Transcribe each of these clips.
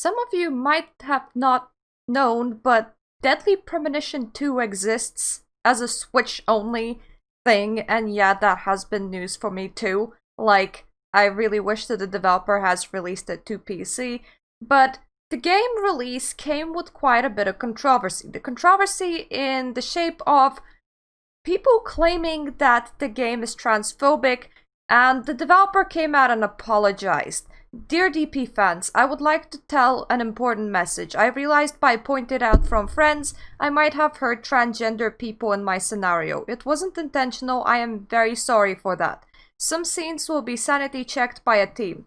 some of you might have not known, but Deadly Premonition 2 exists as a Switch-only thing, and yeah, that has been news for me too. Like, I really wish that the developer has released it to PC, but the game release came with quite a bit of controversy. The controversy in the shape of people claiming that the game is transphobic, and the developer came out and apologized. Dear DP fans, I would like to tell an important message. I realized by pointing out from friends, I might have hurt transgender people in my scenario. It wasn't intentional, I am very sorry for that. Some scenes will be sanity checked by a team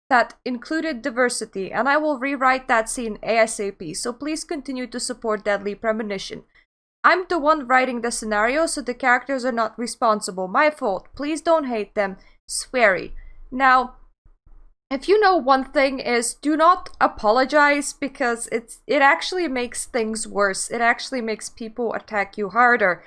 that included diversity, and I will rewrite that scene ASAP, so please continue to support Deadly Premonition. I'm the one writing the scenario, so the characters are not responsible. My fault. Please don't hate them. Sweary. Now, if you know one thing is, do not apologize, because it actually makes things worse. It actually makes people attack you harder.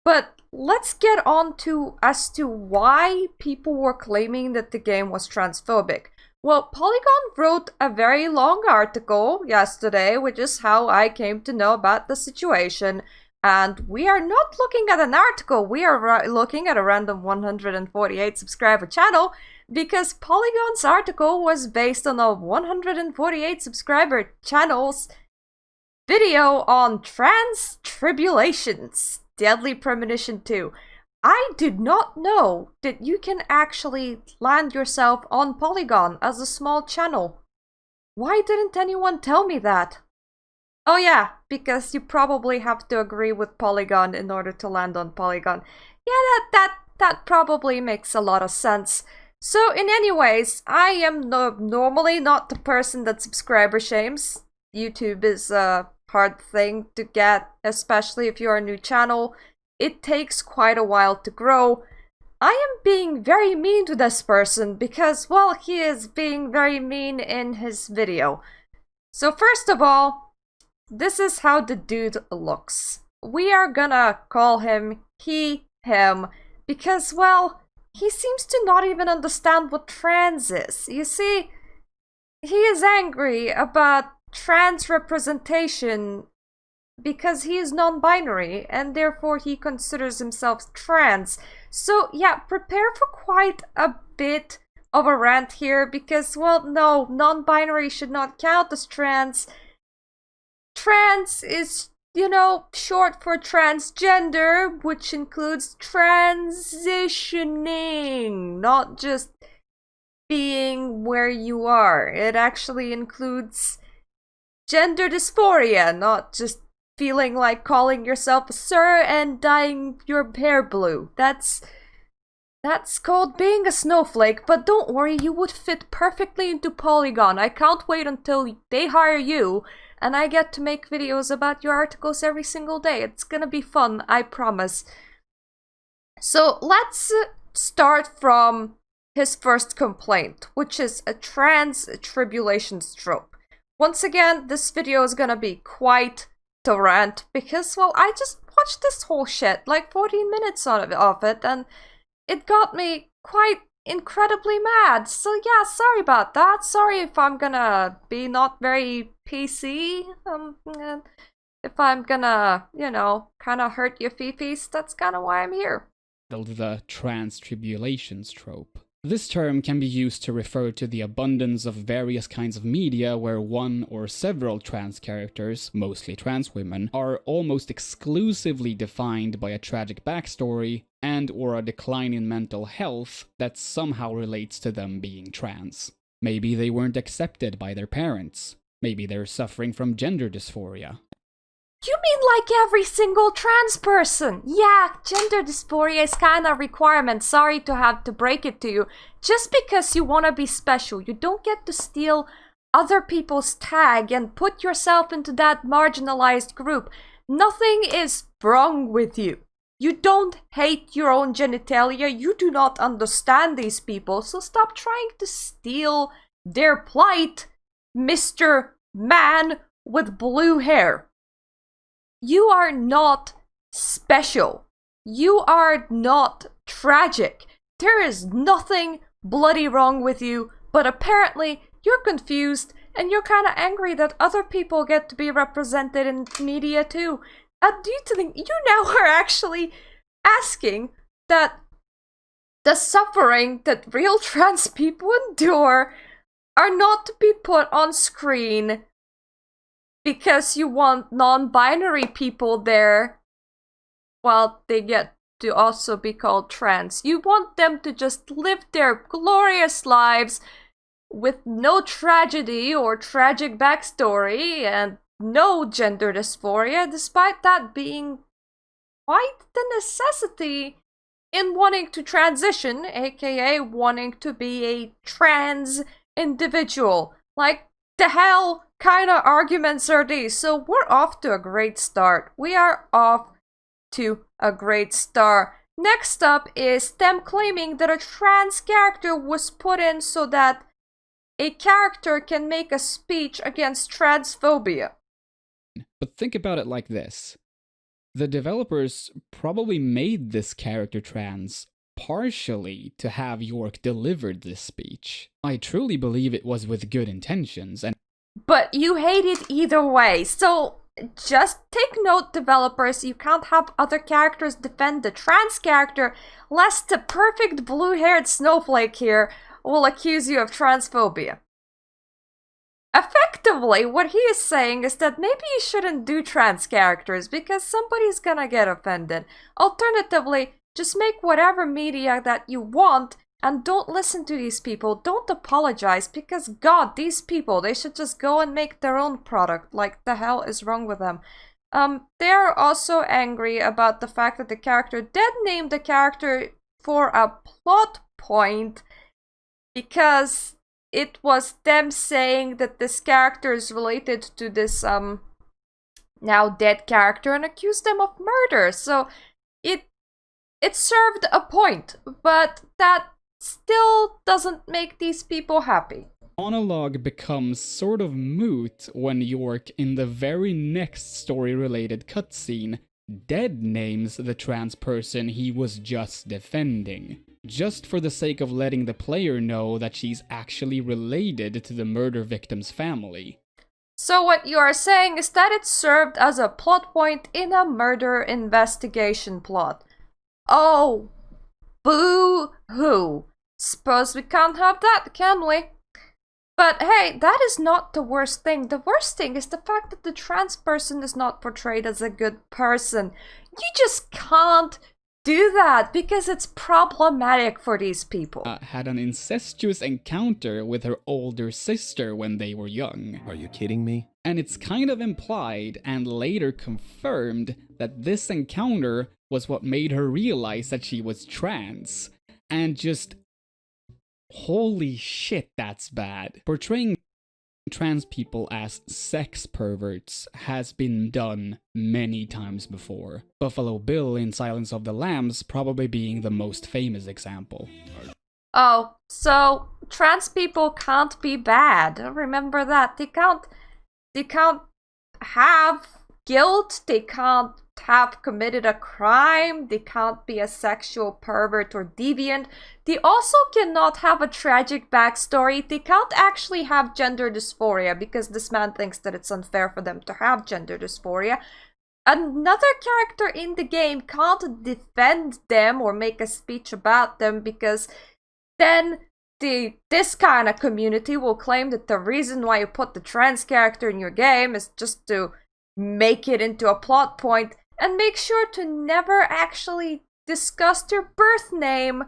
But let's get on to as to why people were claiming that the game was transphobic. Well, Polygon wrote a very long article yesterday, which is how I came to know about the situation. And we are not looking at an article, we are looking at a random 148 subscriber channel, because Polygon's article was based on a 148 subscriber channel's video on Tribulations, Deadly Premonition 2. I did not know that you can actually land yourself on Polygon as a small channel. Why didn't anyone tell me that? Oh yeah, because you probably have to agree with Polygon in order to land on Polygon. Yeah, that probably makes a lot of sense. So in any ways, I am normally not the person that subscriber shames. YouTube is a hard thing to get, especially if you're a new channel. It takes quite a while to grow. I am being very mean to this person because, well, he is being very mean in his video. So first of all, this is how the dude looks. We are gonna call him he, him, because, well, he seems to not even understand what trans is. You see, he is angry about trans representation because he is non-binary, and therefore he considers himself trans. So yeah, prepare for quite a bit of a rant here, because, well, no, non-binary should not count as trans. Trans is, you know, short for transgender, which includes transitioning, not just being where you are. It actually includes gender dysphoria, not just feeling like calling yourself a sir and dyeing your hair blue. That's called being a snowflake, but don't worry, you would fit perfectly into Polygon. I can't wait until they hire you and I get to make videos about your articles every single day. It's gonna be fun, I promise. So let's start from his first complaint, which is a trans tribulations trope. Once again, this video is gonna be quite the rant, because, well, I just watched this whole shit, like 14 minutes of it, and it got me quite incredibly mad. So yeah, sorry about that. Sorry if I'm gonna be not very PC. If I'm gonna, you know, kind of hurt your fifis, that's kind of why I'm here. The trans tribulations trope. This term can be used to refer to the abundance of various kinds of media where one or several trans characters, mostly trans women, are almost exclusively defined by a tragic backstory and or a decline in mental health that somehow relates to them being trans. Maybe they weren't accepted by their parents. Maybe they're suffering from gender dysphoria. You mean like every single trans person? Yeah, gender dysphoria is kinda a requirement, sorry to have to break it to you. Just because you wanna be special, you don't get to steal other people's tag and put yourself into that marginalized group. Nothing is wrong with you. You don't hate your own genitalia, you do not understand these people, so stop trying to steal their plight, Mr. Man with blue hair. You are not special. You are not tragic. There is nothing bloody wrong with you, but apparently you're confused and you're kind of angry that other people get to be represented in media too. Do you think you now are actually asking that the suffering that real trans people endure are not to be put on screen because you want non-binary people there while they get to also be called trans? You want them to just live their glorious lives with no tragedy or tragic backstory and no gender dysphoria, despite that being quite the necessity in wanting to transition, aka wanting to be a trans individual. Like, the hell kind of arguments are these? So we're off to a great start. We are off to a great start. Next up is them claiming that a trans character was put in so that a character can make a speech against transphobia. But think about it like this. The developers probably made this character trans partially to have York delivered this speech. I truly believe it was with good intentions, but you hate it either way, so just take note, developers, you can't have other characters defend the trans character, lest the perfect blue-haired snowflake here will accuse you of transphobia. Effectively, what he is saying is that maybe you shouldn't do trans characters because somebody's gonna get offended. Alternatively, just make whatever media that you want and don't listen to these people. Don't apologize because, God, these people, they should just go and make their own product. Like, the hell is wrong with them? They are also angry about the fact that the character did name the character for a plot point because it was them saying that this character is related to this now dead character and accused them of murder. So it served a point, but that still doesn't make these people happy. Monologue becomes sort of moot when York, in the very next story-related cutscene, dead names the trans person he was just defending, just for the sake of letting the player know that she's actually related to the murder victim's family. So what you are saying is that it served as a plot point in a murder investigation plot. Oh, boo-hoo. Suppose we can't have that, can we? But hey, that is not the worst thing. The worst thing is the fact that the trans person is not portrayed as a good person. You just can't do that because it's problematic for these people. Had an incestuous encounter with her older sister when they were young. Are you kidding me? And it's kind of implied and later confirmed that this encounter was what made her realize that she was trans. And just, holy shit, that's bad. Portraying trans people as sex perverts has been done many times before. Buffalo Bill in Silence of the Lambs probably being the most famous example. Oh, so trans people can't be bad. Remember that. They can't have guilt, they can't have committed a crime, they can't be a sexual pervert or deviant, they also cannot have a tragic backstory, they can't actually have gender dysphoria because this man thinks that it's unfair for them to have gender dysphoria. Another character in the game can't defend them or make a speech about them because then this kind of community will claim that the reason why you put the trans character in your game is just to make it into a plot point and make sure to never actually discuss their birth name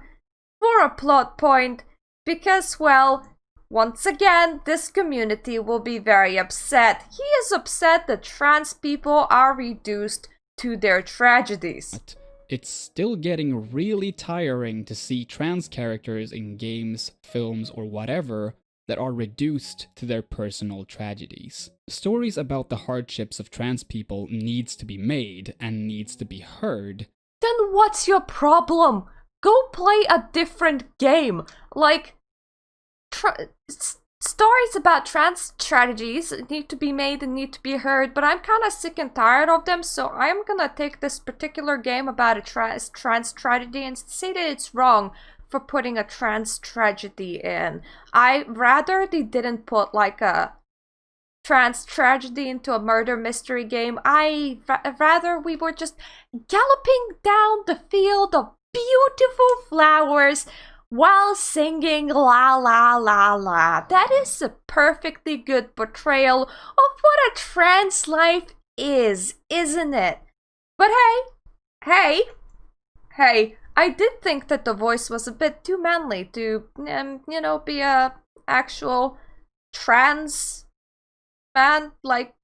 for a plot point because, well, once again, this community will be very upset. He is upset that trans people are reduced to their tragedies. It's still getting really tiring to see trans characters in games, films, or whatever that are reduced to their personal tragedies. Stories about the hardships of trans people needs to be made and needs to be heard. Then what's your problem? Go play a different game. Like, stories about trans tragedies need to be made and need to be heard, but I'm kind of sick and tired of them, so I'm gonna take this particular game about a trans tragedy and say that it's wrong for putting a trans tragedy in. I rather they didn't put like a trans tragedy into a murder mystery game. Rather we were just galloping down the field of beautiful flowers while singing la la la la. That is a perfectly good portrayal of what a trans life is, isn't it? But hey, I did think that the voice was a bit too manly to, be a actual trans man. Like,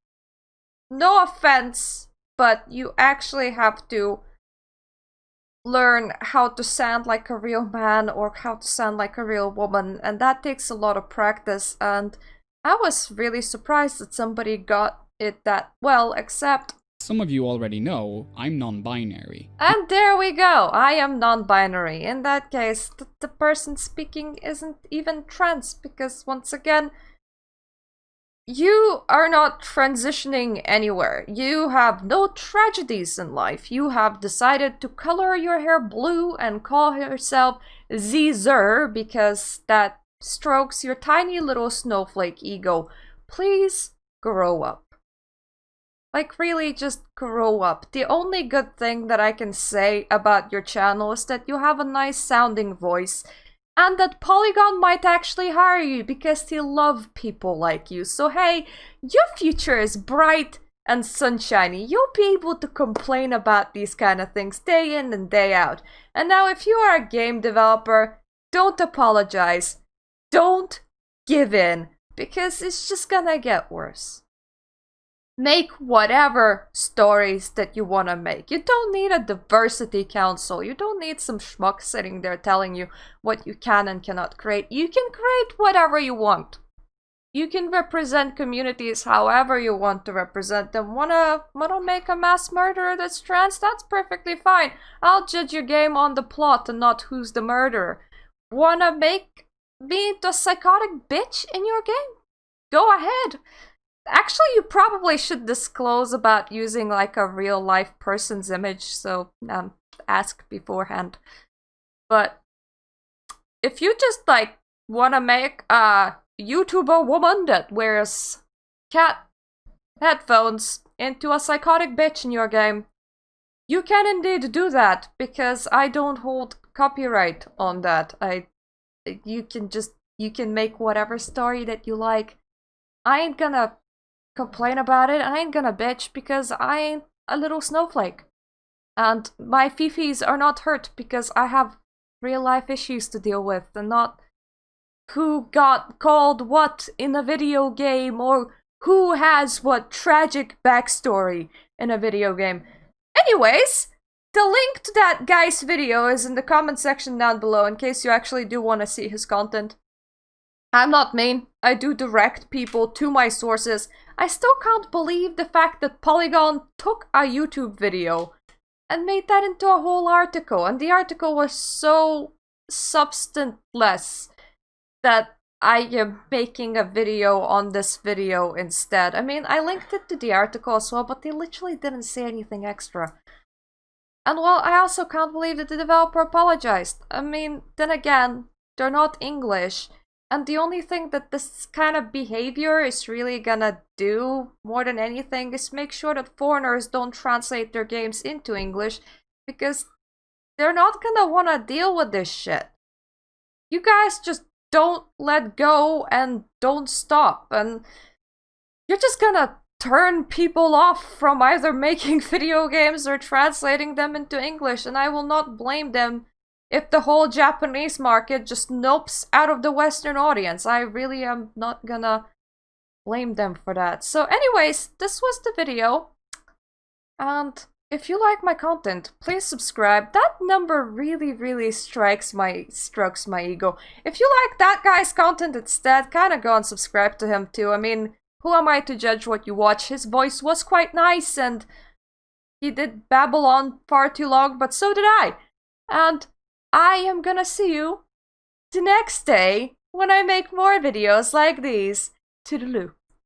no offense, but you actually have to learn how to sound like a real man or how to sound like a real woman, and that takes a lot of practice, and I was really surprised that somebody got it that well, except some of you already know, I'm non-binary. And there we go, I am non-binary. In that case, the person speaking isn't even trans, because once again, you are not transitioning anywhere. You have no tragedies in life. You have decided to color your hair blue and call yourself Zer because that strokes your tiny little snowflake ego. Please grow up. Like, really, just grow up. The only good thing that I can say about your channel is that you have a nice sounding voice, and that Polygon might actually hire you because they love people like you. So hey, your future is bright and sunshiny. You'll be able to complain about these kind of things day in and day out. And now if you are a game developer, don't apologize. Don't give in, because it's just gonna get worse. Make whatever stories that you want to make. You don't need a diversity council. You don't need some schmuck sitting there telling you what you can and cannot create. You can create whatever you want. You can represent communities however you want to represent them. Wanna make a mass murderer that's trans? That's perfectly fine. I'll judge your game on the plot and not who's the murderer. Wanna make me the psychotic bitch in your game? Go ahead. Actually, you probably should disclose about using like a real life person's image, so ask beforehand. But if you just like wanna make a YouTuber woman that wears cat headphones into a psychotic bitch in your game, you can indeed do that, because I don't hold copyright on that. You can make whatever story that you like. I ain't gonna complain about it. I ain't gonna bitch, because I ain't a little snowflake. And my fifis are not hurt because I have real life issues to deal with, and not who got called what in a video game or who has what tragic backstory in a video game. Anyways, the link to that guy's video is in the comment section down below in case you actually do want to see his content. I'm not mean. I do direct people to my sources. I still can't believe the fact that Polygon took a YouTube video and made that into a whole article, and the article was so substanceless that I am making a video on this video instead. I mean, I linked it to the article as well, but they literally didn't say anything extra. And well, I also can't believe that the developer apologized. I mean, then again, they're not English. And the only thing that this kind of behavior is really gonna do, more than anything, is make sure that foreigners don't translate their games into English, because they're not gonna wanna deal with this shit. You guys just don't let go and don't stop, and you're just gonna turn people off from either making video games or translating them into English, and I will not blame them if the whole Japanese market just nopes out of the Western audience. I really am not gonna blame them for that. So anyways, this was the video. And if you like my content, please subscribe. That number really strokes my ego. If you like that guy's content instead, kinda go and subscribe to him too. I mean, who am I to judge what you watch? His voice was quite nice, and he did babble on far too long, but so did I. And I am gonna see you the next day when I make more videos like these. Toodaloo.